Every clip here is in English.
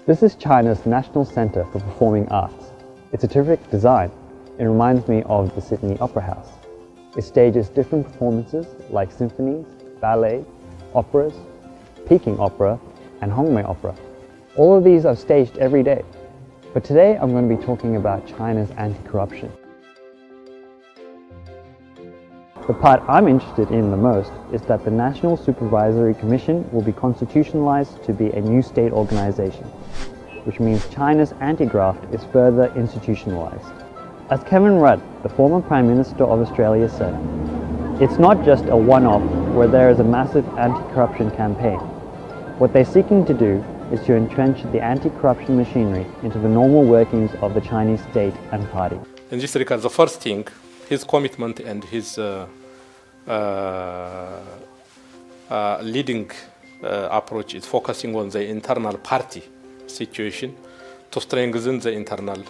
This is China's National Center for Performing Arts. It's a terrific design. It reminds me of the Sydney Opera House. It stages different performances like symphonies, ballet, operas, Peking opera, and Hongmei opera. All of these are staged every day. But today I'm going to be talking about China's anti-corruption. The part I'm interested in the most is that the National Supervisory Commission will be constitutionalized to be a new state organization, which means China's anti-graft is further institutionalized. As Kevin Rudd, the former Prime Minister of Australia, said, "It's not just a one-off where there is a massive anti-corruption campaign. What they're seeking to do is to entrench the anti-corruption machinery into the normal workings of the Chinese state and party." In this regard, the first thing, his commitment and his leading approach is focusing on the internal party situation to strengthen the internal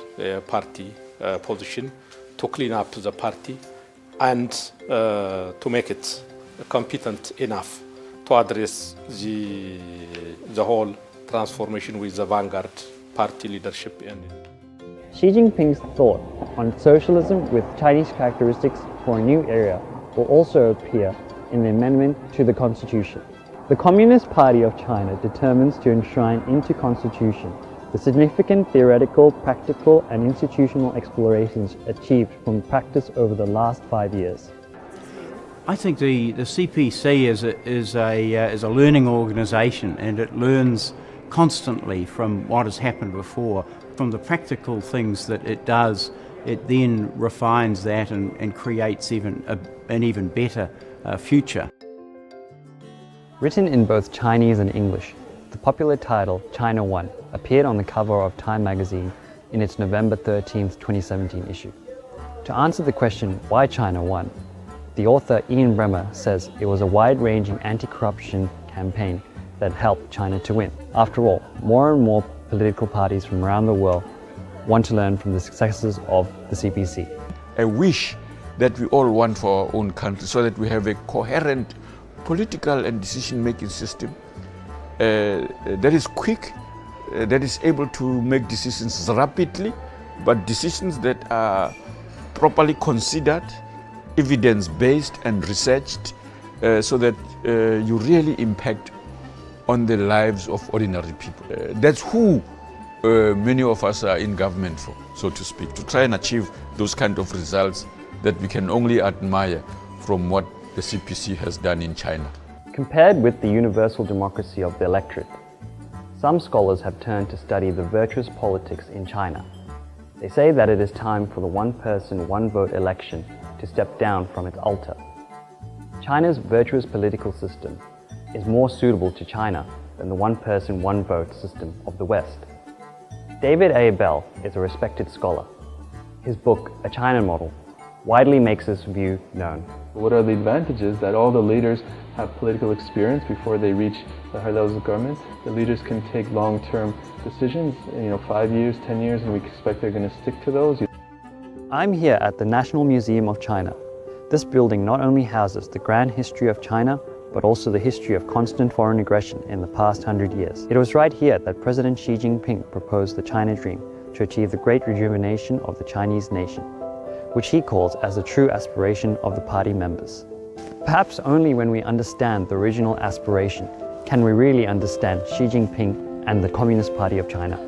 party position, to clean up the party, and to make it competent enough to address the whole transformation with the vanguard party leadership. Xi Jinping's thought on socialism with Chinese characteristics for a new era will also appear in the amendment to the Constitution. The Communist Party of China determines to enshrine into Constitution the significant theoretical, practical, and institutional explorations achieved from practice over the last 5 years. I think the CPC is a learning organisation, and it learns constantly from what has happened before. From the practical things that it does, it then refines that and creates an even better future. Written in both Chinese and English, the popular title China One appeared on the cover of Time magazine in its November 13, 2017 issue. To answer the question, why China One, the author Ian Bremmer says it was a wide-ranging anti-corruption campaign that helped China to win. After all, more and more political parties from around the world want to learn from the successes of the CPC. I wish that we all want for our own country so that we have a coherent political and decision-making system that is quick, that is able to make decisions rapidly, but decisions that are properly considered, evidence-based and researched, so that you really impact on the lives of ordinary people. That's who many of us are in government for, so to speak, to try and achieve those kind of results that we can only admire from what the CPC has done in China. Compared with the universal democracy of the electorate, some scholars have turned to study the virtuous politics in China. They say that it is time for the one-person, one-vote election to step down from its altar. China's virtuous political system is more suitable to China than the one-person, one-vote system of the West. David A. Bell is a respected scholar. His book, A China Model, widely makes this view known. What are the advantages? That all the leaders have political experience before they reach the higher levels of government. The leaders can take long-term decisions, 5 years, 10 years, and we expect they're going to stick to those. I'm here at the National Museum of China. This building not only houses the grand history of China, but also the history of constant foreign aggression in the past 100 years. It was right here that President Xi Jinping proposed the China Dream to achieve the great rejuvenation of the Chinese nation, which he calls as the true aspiration of the party members. Perhaps only when we understand the original aspiration can we really understand Xi Jinping and the Communist Party of China.